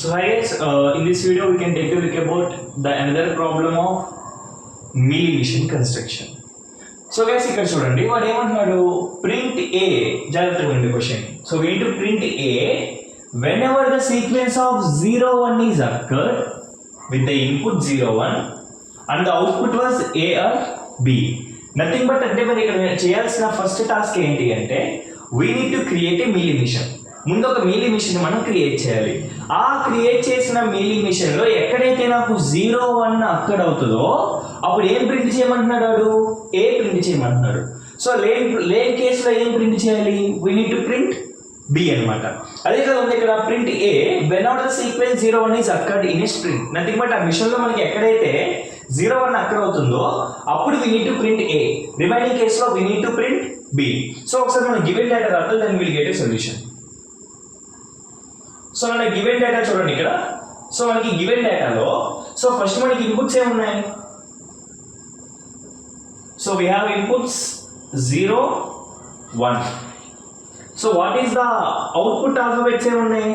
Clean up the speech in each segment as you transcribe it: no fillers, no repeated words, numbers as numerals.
So hi guys, in this video we can take a look about the another problem of Mealy machine construction. So guys, ఇక్కడ చూడండి వాడు ఏమంటున్నాడు, print ఏ, జాగ్రత్తగా ఉండే question. So we need to print a whenever the sequence of 0 1 is occurred with the input 0 1 and the output was a or b. Nothing but అంటే మరి ఇక్కడ చేయాల్సిన ఫస్ట్ టాస్క్ ఏంటి అంటే we need to create a Mealy machine. ముందు ఒక mealy machine మనం create చేయాలి. ఆ క్రియేట్ చేసిన మీలీ మిషన్లో ఎక్కడైతే నాకు 0 1 అక్కడ అవుతుందో అప్పుడు ఏం ప్రింట్ చేయమంటున్నాడు వాడు, ఏ ప్రింట్ చేయమంటున్నాడు. సో లేన్ కేసులో ఏం ప్రింట్ చేయాలి, we need to print B అనమాట. అదే కదా ఉంది ఇక్కడ, print A when out the sequence 0 1 is occurred in a string. Nothing but ఆ మిషన్లో మనకి ఎక్కడైతే 0 1 అక్కడ అవుతుందో అప్పుడు we need to print A. Remaining కేసులో we need to print B. So ఒకసారి మనం గివెన్ డేటా రాద్దాం, then will get a solution. So మనకి గివెన్ డేటా చూడండి ఇక్కడ. సో మనకి గివెన్ డేటాలో సో ఫస్ట్ మనకి ఇన్పుట్స్ ఏమున్నాయి, so we have inputs 0 1. So what is the output alphabets ఏమున్నాయి,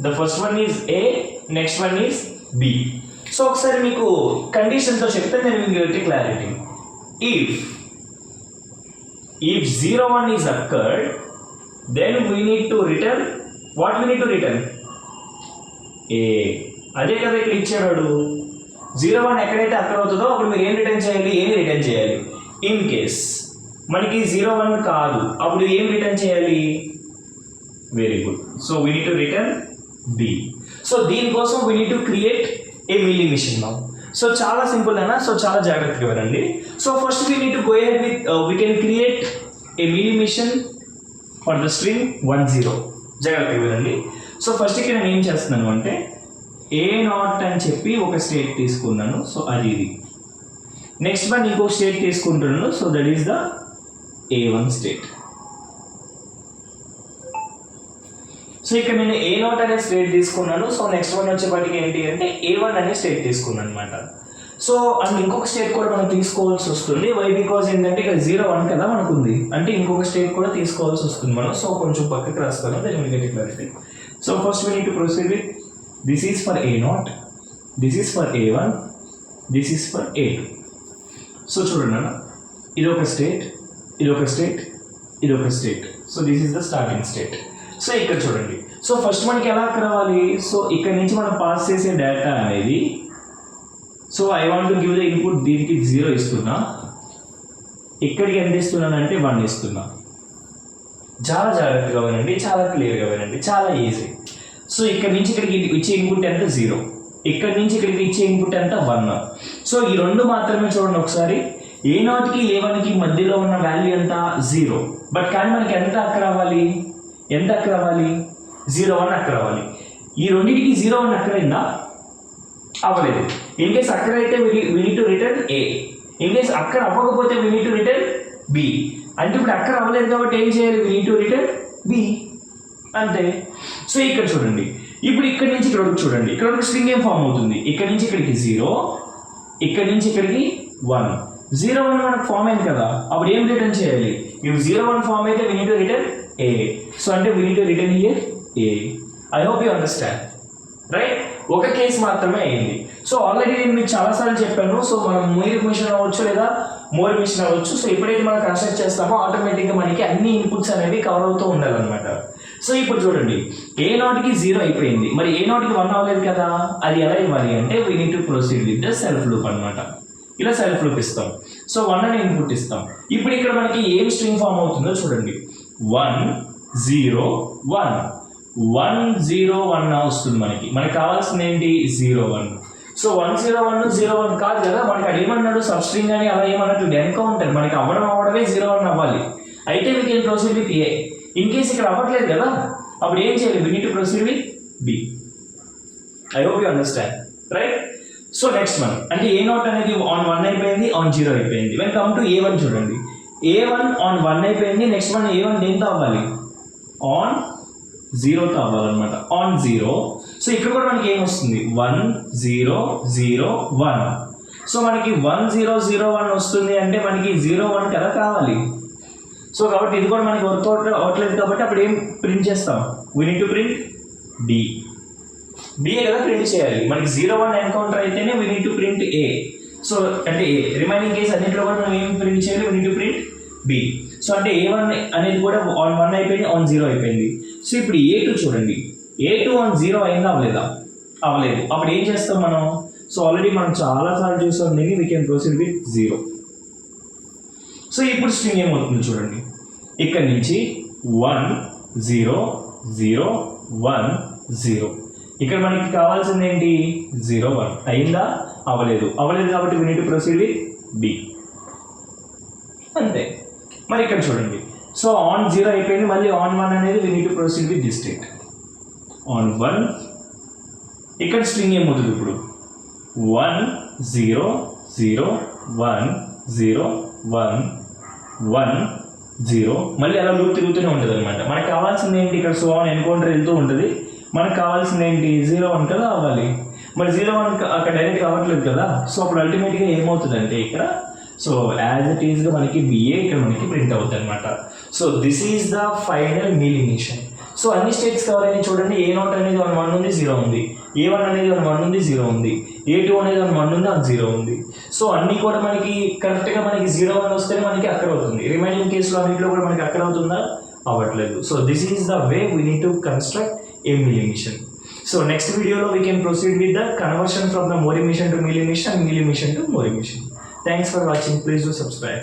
the first one is A, next one is B. So ఒకసారి మీకు కండిషన్తో చెప్తే నేను మీకు get clarity. If 0 1 is occurred, then we need to return what we need to return a. అదే కదా ఇక్కడ ఇచ్చాడు, 0 1 ఎక్కడైతే అక్కడ అవుతుందో అప్పుడు మీరు ఏం రిటర్న్ చేయాలి, ఏని రిటర్న్ చేయాలి. ఇన్ కేస్ మనకి 0 1 కాదు అప్పుడు ఏం రిటర్న్ చేయాలి, very good. So we need to return B. So దీనికోసం we need to create a Mealy machine now. So చాలా సింపుల్ అయినా, సో చాలా జాగ్రత్తగా వినండి. So first we need to go ahead with we can create a Mealy machine for the string 1 0. జాగ్రత్తగా వినండి. So first ఇక్కడ నేను ఏం చేస్తున్నాను అంటే ఏ నాట్ అని చెప్పి ఒక స్టేట్ తీసుకున్నాను, సో అది ఇది. నెక్స్ట్ వన్ ఇంకో స్టేట్ తీసుకుంటున్నాను, so that is the A1 state. So ఇక్కడ నేను ఏ నాట్ అనే స్టేట్ తీసుకున్నాను. సో నెక్స్ట్ వన్ వచ్చేప్పటికి ఏంటి అంటే A1 అనే స్టేట్ తీసుకున్నాను అనమాట. సో అండ్ ఇంకొక స్టేట్ కూడా మనం తీసుకోవాల్సి వస్తుంది. వై బికాజ్ ఏంటంటే ఇక్కడ 0 1 కదా మనకు ఉంది, అంటే ఇంకొక స్టేట్ కూడా తీసుకోవాల్సి వస్తుంది మనం. సో కొంచెం పక్కకి రాస్తాను, then will get clarity. So first we need to proceed with this is for A0, this is for A1, this is for A2. So చూడండి అన్న, ఇది ఒక స్టేట్, ఇది ఒక స్టేట్, ఇది ఒక state. So this is the starting state. So ఇక్కడ చూడండి, సో ఫస్ట్ మనకి ఎలా రావాలి, సో ఇక్కడ నుంచి మనం పాస్ చేసే డేటా అనేది, so I want to give the input, దీనికి 0 ఇస్తున్నా, ఇక్కడికి ఎంత ఇస్తున్నానంటే 1 ఇస్తున్నా. చాలా జాగ్రత్తగా వినండి, చాలా క్లియర్గా వినండి, చాలా ఈజీ. సో ఇక్కడ నుంచి ఇక్కడికి ఇచ్చే ఇన్పుట్ ఎంత 0, ఇక్కడ నుంచి ఇక్కడికి ఇచ్చే ఇన్పుట్ ఎంత 1. సో ఈ రెండు మాత్రమే చూడండి ఒకసారి. A0కి A1కి మధ్యలో ఉన్న వాల్యూ ఎంత 0, బట్ కానీ మనకి ఎంత అక్కడ రావాలి, ఎంత అక్కడ రావాలి, 0 1 అక్కడ రావాలి. ఈ రెండింటికి 0 1 అక్కడైందా, అవ్వలేదు. ఇన్ కేస్ అక్కడ అయితే we need to return A. In case అక్కడ అవ్వకపోతే we need to return B. అంటే ఇప్పుడు అక్కడ అవ్వలేదు కాబట్టి ఏం చేయాలి, we need to return B, అంతే. సో ఇక్కడ చూడండి, ఇప్పుడు ఇక్కడ నుంచి ఇక్కడ వరకు చూడండి, ఇక్కడ వరకు స్ట్రింగ్ ఏం ఫామ్ అవుతుంది, ఇక్కడ నుంచి ఇక్కడికి 0, ఇక్కడ నుంచి ఇక్కడికి 1. 0 1 మనకు ఫామ్ అయింది కదా, అప్పుడు ఏం రిటర్న్ చేయాలి, ఇఫ్ 0 1 ఫామ్ అయితే we need to return A. So అంటే we need to return here A. I hope you understand, right. ఒక కేసు మాత్రమే అయింది. సో ఆల్రెడీ నేను మీకు చాలాసార్లు చెప్పాను, సో మనం మీలీ మిషన్ అవ్వచ్చు లేదా మోరీ మిషన్ అవ్వచ్చు. సో ఎప్పుడైతే మనం కన్స్ట్రక్ట్ చేస్తామో ఆటోమేటిక్గా మనకి అన్ని ఇన్పుట్స్ అనేవి కవర్ అవుతూ ఉండాలన్నమాట. సో ఇప్పుడు చూడండి, A0కి 0 అయిపోయింది, మరి A0కి 1 అవ్వలేదు కదా, అది ఎలా ఇవ్వాలి అంటే we need to proceed with the self loop అనమాట. ఇలా సెల్ఫ్ లూప్ ఇస్తాం. సో 1 అని ఇన్పుట్ ఇస్తాం. ఇప్పుడు ఇక్కడ మనకి ఏం స్ట్రింగ్ ఫామ్ అవుతుందో చూడండి, 1 0 1 1 0 1 వస్తుంది. మనకి కావాల్సింది ఏంటి, 0 1. సో 1 0 1 0 1 కాదు కదా, మనకి అది ఏమన్నాడు, సబ్ స్ట్రింగ్ అని అలా ఏమన్నట్టు ఎన్కౌంటర్, మనకి అవ్వడమే 0 1 అవ్వాలి. అయితే we can proceed with A. In case ఇక్కడ అవ్వట్లేదు కదా, అప్పుడు ఏం చేయాలి, we need to proceed with B. I hope you understand, right. So next one అంటే A0 అనేది ఆన్ 1 అయిపోయింది, ఆన్ 0 అయిపోయింది. వెన్ కమ్ టు A1 చూడండి, A1 ఆన్ 1 అయిపోయింది, నెక్స్ట్ వన్ A1 దేంతో అవ్వాలి, ఆన్ 0తో అవ్వాలన్నమాట, ఆన్ 0. సో ఇక్కడ కూడా మనకి ఏమొస్తుంది, 1 0 0 1. సో మనకి 1 0 0 1 వస్తుంది అంటే మనకి 0 1 కదా కావాలి. సో కాబట్టి ఇది కూడా మనకి వర్క్ అవ్వట్లేదు కాబట్టి అప్పుడు ఏం ప్రింట్ చేస్తాం, we need to print B. B A కదా ప్రింట్ చేయాలి. మనకి 0-1 ఎన్కౌంటర్ అయితేనే we need to print A. So అంటే ఏ రిమైనింగ్ కేసు అన్నింటిలో కూడా మనం ఏం ప్రింట్ చేయాలి, we need to print B. So అంటే A1 అనేది కూడా ఆన్ 1 అయిపోయింది, ఆన్ 0 అయిపోయింది. సో ఇప్పుడు A2 చూడండి, A2 ఆన్ 0 అయిందా అవ్వలేదా? అవ్వలేదు. అప్పుడు ఏం చేస్తాం మనం? సో ఆల్రెడీ మనం చాలాసార్లు చూసాం దీన్ని, we can proceed with 0. So ఇప్పుడు స్ట్రింగ్ ఏమవుతుంది చూడండి, ఇక్కడ నుంచి 1 0 0 1 0. ఇక్కడ మనకి కావాల్సింది ఏంటి, 0 1. అయిందా? అవ్వలేదు. అవ్వలేదు కాబట్టి we need to proceed with B. అంతే. మరి ఇక్కడ చూడండి, సో ఆన్ 0 అయిపోయింది, మళ్ళీ ఆన్ 1 అనేది we need to proceed with this state. On 1 ఇక్కడ స్ట్రింగ్ ఏమవుతుంది ఇప్పుడు, 1 0 0 1 0 1 1 0. మళ్ళీ అలా లూప్ తిరుగుతూనే ఉంటుంది అనమాట. మనకు కావాల్సింది ఏంటి, ఇక్కడ సో ఆన్ ఎన్కౌంటర్ వెళ్తూ ఉంటుంది. మనకు కావాల్సింది ఏంటి, 0-1 కదా అవ్వాలి. మరి 0-1 అక్కడ డైరెక్ట్ అవ్వట్లేదు కదా. సో అప్పుడు అల్టిమేట్గా ఏమవుతుందంటే ఇక్కడ సో యాజ్ ఇట్ ఈస్గా మనకి బిఏ ఇక్కడ మనకి ప్రింట్ అవుతుంది అనమాట. So this is the final Mealy machine. So అన్ని స్టేట్స్ కవర్ అయినా చూడండి, A0 అనేది ఆన్ 1 ఉంది, 0 ఉంది. A1 అనేది ఆన్ 1 ఉంది, 0 ఉంది. A2 అనేది ఆన్ 1 ఉంది, ఆన్ 0 ఉంది. సో అన్నీ కూడా మనకి కరెక్ట్గా మనకి 0-1 వస్తేనే మనకి అక్కడ అవుతుంది. రిమైనింగ్ కేసులో అన్నింటిలో కూడా మనకి అక్కడ అవుతుందా, అవ్వట్లేదు. So this is the way we need to construct a meal emission. So next video we can proceed with the conversion from the more emission to meal emission and meal emission to more emission. Thanks for watching. Please do subscribe.